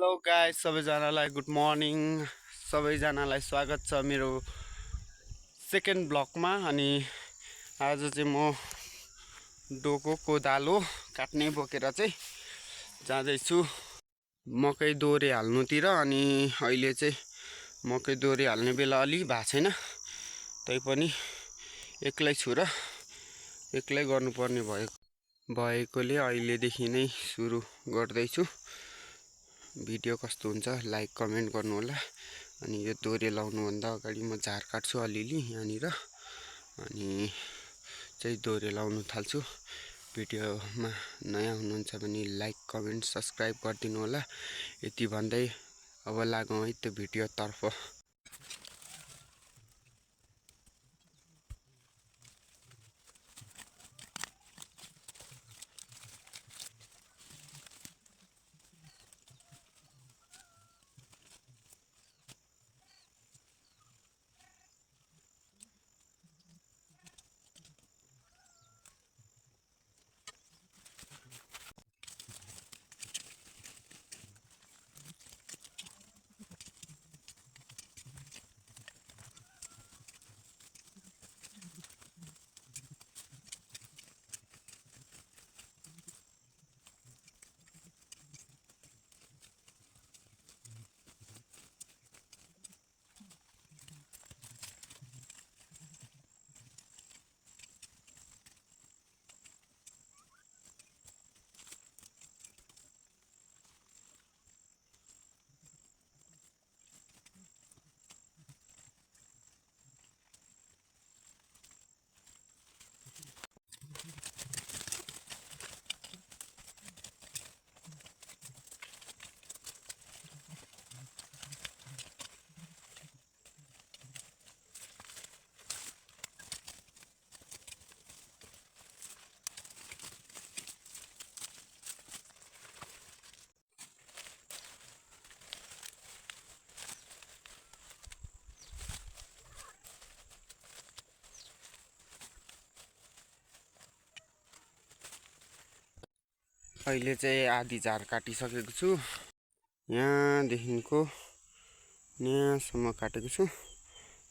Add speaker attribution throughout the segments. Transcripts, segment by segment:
Speaker 1: Hello guys सबैजनालाई good morning. सबैजनालाई स्वागत छ मेरो सेकेन्ड ब्लगमा। अनि आज चाहिँ म डोको कोदालो काट्ने बोकेर चाहिँ जाँदैछु मकै दोहोरी हाल्नुतिर। अनि अहिले चाहिँ मकै दोहोरी हाल्ने बेला अलि भएको छैन, तैपनि एक्लै छु र एक्लै गर्नुपर्ने भएकोले अहिलेदेखि नै सुरु गर्दैछु। भिडियो कस्तो हुन्छ लाइक कमेन्ट गर्नु होला। अनि यो दोहोरी लाउनुभन्दा अगाडि म झार काट्छु अलिअलि यहाँनिर, अनि चाहिँ दोहोरी लाउनु थाल्छु। भिडियोमा नयाँ हुनुहुन्छ भने लाइक कमेन्ट सब्सक्राइब गरिदिनु होला। यति भन्दै अब लागौँ है त्यो भिडियोतर्फ। अहिले चाहिँ आधी झार काटिसकेको छु। यहाँदेखिको यहाँसम्म काटेको छु।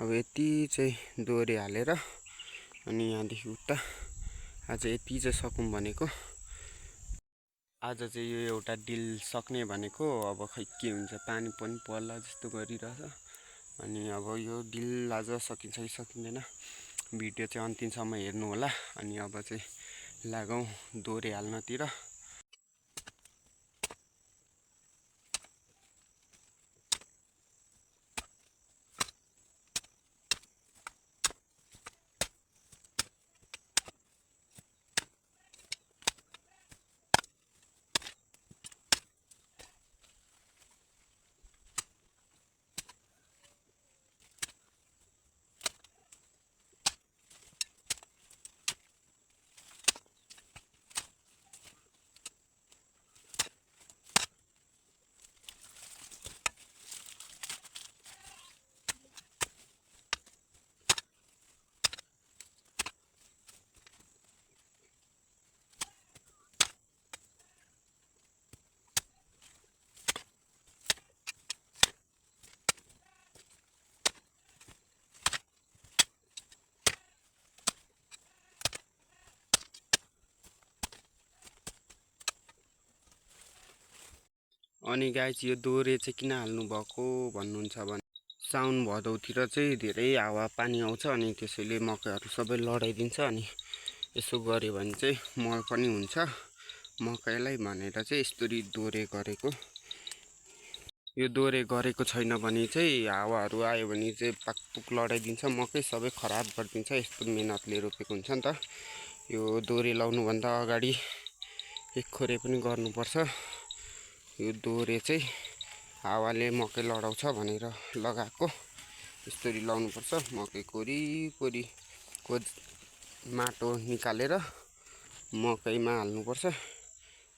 Speaker 1: अब यति चाहिँ दोहोरी हालेर अनि यहाँदेखि उता आज यति चाहिँ सकौँ भनेको। आज चाहिँ यो एउटा डिल सक्ने भनेको, अब खै के हुन्छ, पानी पनि पर्ला जस्तो गरिरहेछ। अनि अब यो डिल आज सकिन्छ कि सकिँदैन, भिडियो चाहिँ अन्तिमसम्म हेर्नु होला। अनि अब चाहिँ लागौँ दोहोरी हाल्नतिर। अनि गाइस यो दोहोरे चाहिँ किन हाल्नु भएको भन्नुहुन्छ भने, साउन भदौतिर चाहिँ धेरै हावा पानी आउँछ अनि त्यसैले मकैहरू सबै लडाइदिन्छ। अनि यसो गऱ्यो भने चाहिँ मल पनि हुन्छ मकैलाई भनेर चाहिँ यस्तरी दोहोरे गरेको। यो दोहोरे गरेको छैन भने चाहिँ हावाहरू आयो भने चाहिँ पाकपुक लडाइदिन्छ, मकै सबै खराब गरिदिन्छ। यस्तो मेहनतले रोपेको हुन्छ नि त। यो दोहोरे लाउनुभन्दा अगाडि एकखोरे पनि गर्नुपर्छ। यो दोहोरे चाहिँ हावाले मकै लडाउँछ भनेर लगाएको। यसरी लाउनुपर्छ। मकै कोरी माटो निकालेर मकैमा हाल्नुपर्छ।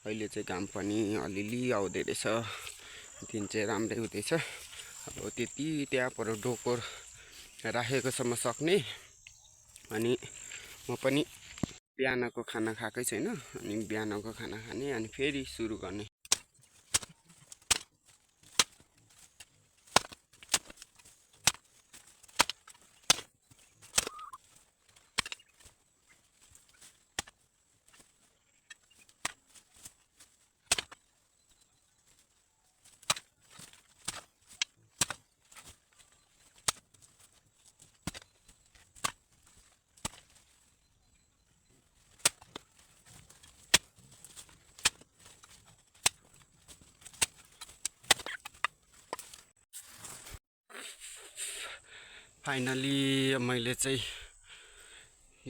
Speaker 1: अहिले चाहिँ घाम पनि अलिअलि आउँदै रहेछ, दिन चाहिँ राम्रै हुँदैछ। अब त्यति त्यहाँ पर डोको राखेकोसम्म सक्ने। अनि म पनि बिहानको खाना खाएकै छैन, अनि बिहानको खाना खाने अनि फेरि सुरु गर्ने। फाइनली मैले चाहिँ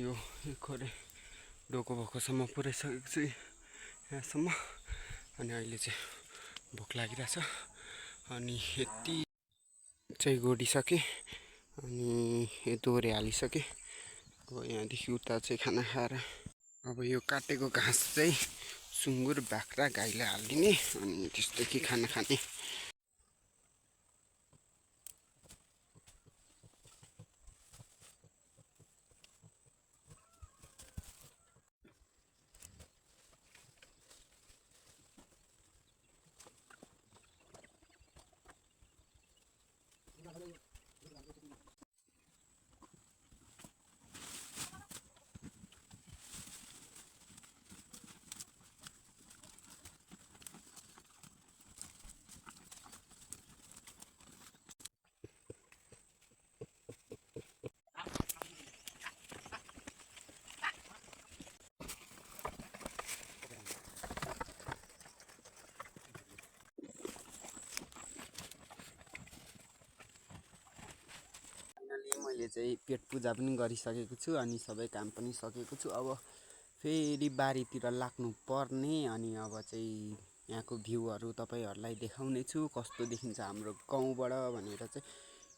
Speaker 1: यो खोरे डोको भोकोसम्म पुऱ्याइसकेको छु यहाँसम्म। अनि अहिले चाहिँ भोक लागिरहेछ अनि यति चाहिँ गोडिसकेँ अनि यो दोहोरे हालिसकेँ। अब यहाँदेखि उता चाहिँ खाना खाएर अब यो काटेको घाँस चाहिँ सुँगुर बाख्रा गाईलाई हालिदिने अनि त्यसदेखि खाना खाने। मैले चाहिँ पेट पूजा पनि गरिसकेको छु अनि सबै काम पनि सकेको छु। अब फेरि बारीतिर लाग्नु पर्ने अनि अब चाहिँ यहाँको भ्यूहरू तपाईँहरूलाई देखाउने छु कस्तो देखिन्छ हाम्रो गाउँबाट भनेर। चाहिँ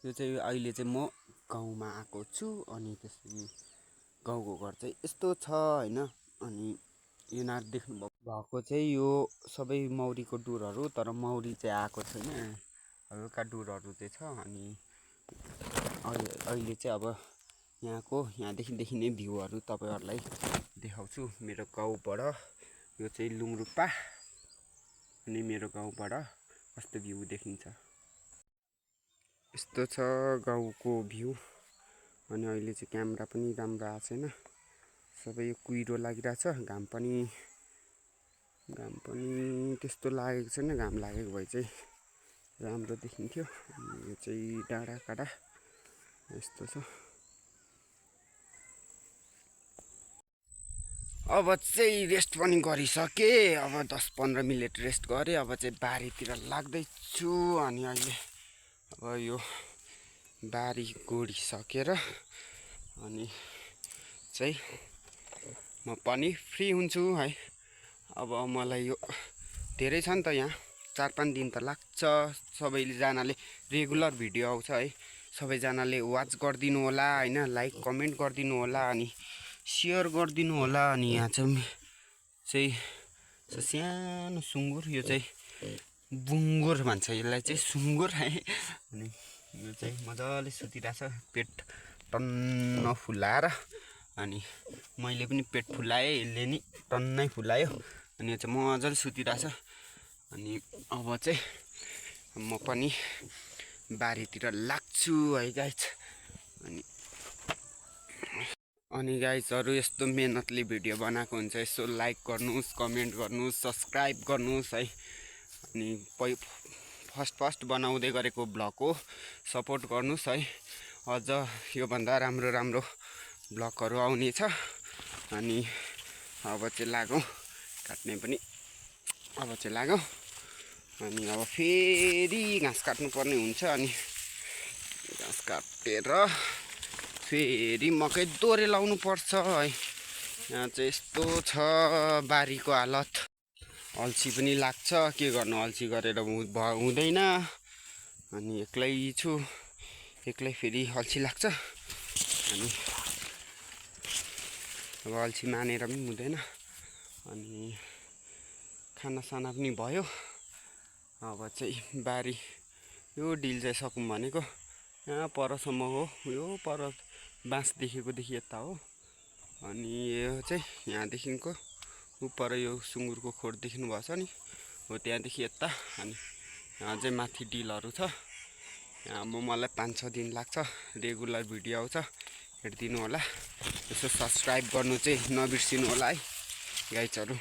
Speaker 1: यो चाहिँ अहिले चाहिँ म गाउँमा आएको छु अनि त्यसपछि गाउँको घर चाहिँ यस्तो छ होइन। अनि यिनीहरू देख्नु भएको चाहिँ यो सबै मौरीको डुरहरू, तर मौरी चाहिँ आएको छैन, हल्का डुरहरू चाहिँ छ। अनि अहिले चाहिँ अब यहाँदेखि देखिने भ्यूहरू तपाईँहरूलाई देखाउँछु मेरो गाउँबाट। यो चाहिँ लुङरुप्पा अनि मेरो गाउँबाट कस्तो भ्यू देखिन्छ यस्तो छ गाउँको भ्यू। अनि अहिले चाहिँ क्यामेरा पनि राम्रो आएको छैन, सबै यो कुहिरो लागिरहेछ। घाम पनि त्यस्तो लागेको छैन, घाम लागेको भए चाहिँ राम्रो देखिन्थ्यो। यो चाहिँ डाँडा काँडा यस्तो छ। अब चाहिँ रेस्ट पनि गरिसकेँ, अब 10-15 मिनट रेस्ट गरेँ। अब चाहिँ बारीतिर लाग्दैछु अनि अहिले अब यो बारी गोडिसकेर अनि चाहिँ म पनि फ्री हुन्छु है। अब मलाई यो धेरै छ नि त, यहाँ 4-5 दिन त लाग्छ। सबैजनाले रेगुलर भिडियो आउँछ है, सबैजनाले वाच गरिदिनु होला होइन, लाइक कमेन्ट गरिदिनु होला अनि सेयर गरिदिनु होला। अनि यहाँ चाहिँ सानो सुँगुर, यो चाहिँ बुङ्गुर भन्छ यसलाई चाहिँ, सुँगुर है। अनि यो चाहिँ मजाले सुतिरहेछ पेट टन्न फुलाएर। अनि मैले पनि पेट फुलाएँ, यसले नि टन्नै फुलायो। अनि यो चाहिँ मजाले सुतिरहेछ। अनि अब चाहिँ म पनि बारीतिर लाग्छु है गाइज। अनि गाइजहरू यस्तो मेहनतले भिडियो बनाएको हुन्छ, यसो लाइक गर्नुहोस्, कमेन्ट गर्नुहोस्, सब्सक्राइब गर्नुहोस् है। अनि फर्स्ट बनाउँदै गरेको ब्लग हो, सपोर्ट गर्नुहोस् है। अझ योभन्दा राम्रो ब्लगहरू आउनेछ। अनि अब चाहिँ लागौँ काट्ने पनि, अब चाहिँ लागौँ। अनि अब फेरि घाँस काट्नुपर्ने हुन्छ अनि घाँस काटेर फेरि मकै दोहोरे लाउनु पर्छ है। यहाँ चाहिँ यस्तो छ बारीको हालत, अल्छी पनि लाग्छ, के गर्नु, अल्छी गरेर हुँदैन। अनि एक्लै छु, एक्लै फेरि अल्छी लाग्छ। अनि अब अल्छी मानेर पनि हुँदैन। अनि खानासाना पनि भयो। अब चाहिँ बारी यो डिल चाहिँ सकौँ भनेको, यहाँ परसम्म हो, यो पर बाँस देखेकोदेखि यता हो। अनि यो चाहिँ यहाँदेखिको उपर यो सुँगुरको खोर देख्नु भएको छ नि, हो त्यहाँदेखि यता। अनि यहाँ चाहिँ माथि डिलहरू छ। यहाँ मलाई 5-6 दिन लाग्छ, रेगुलर भिडियो आउँछ, हेरिदिनु होला। यसो सब्सक्राइब गर्नु चाहिँ नबिर्सिनु होला है गाइजहरू।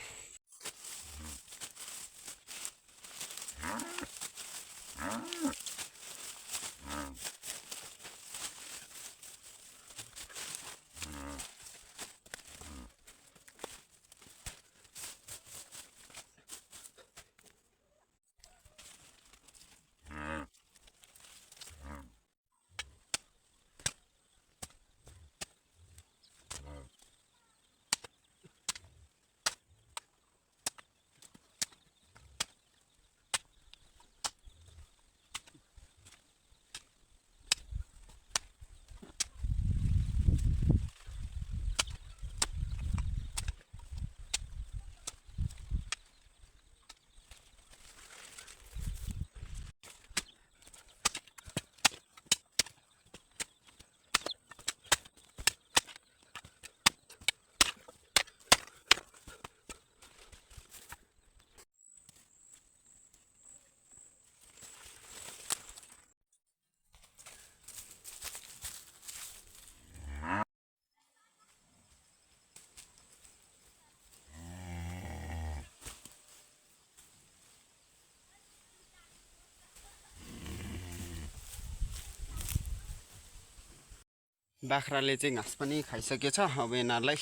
Speaker 1: बाख्राले चाहिँ घाँस पनि खाइसकेछ। अब यिनीहरूलाई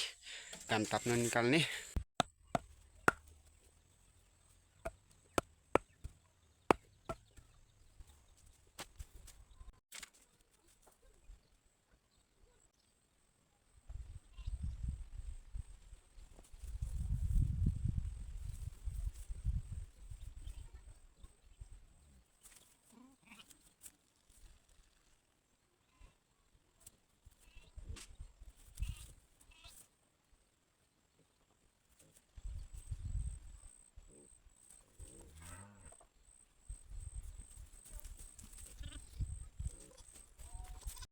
Speaker 1: घाम ताप्न निकाल्ने।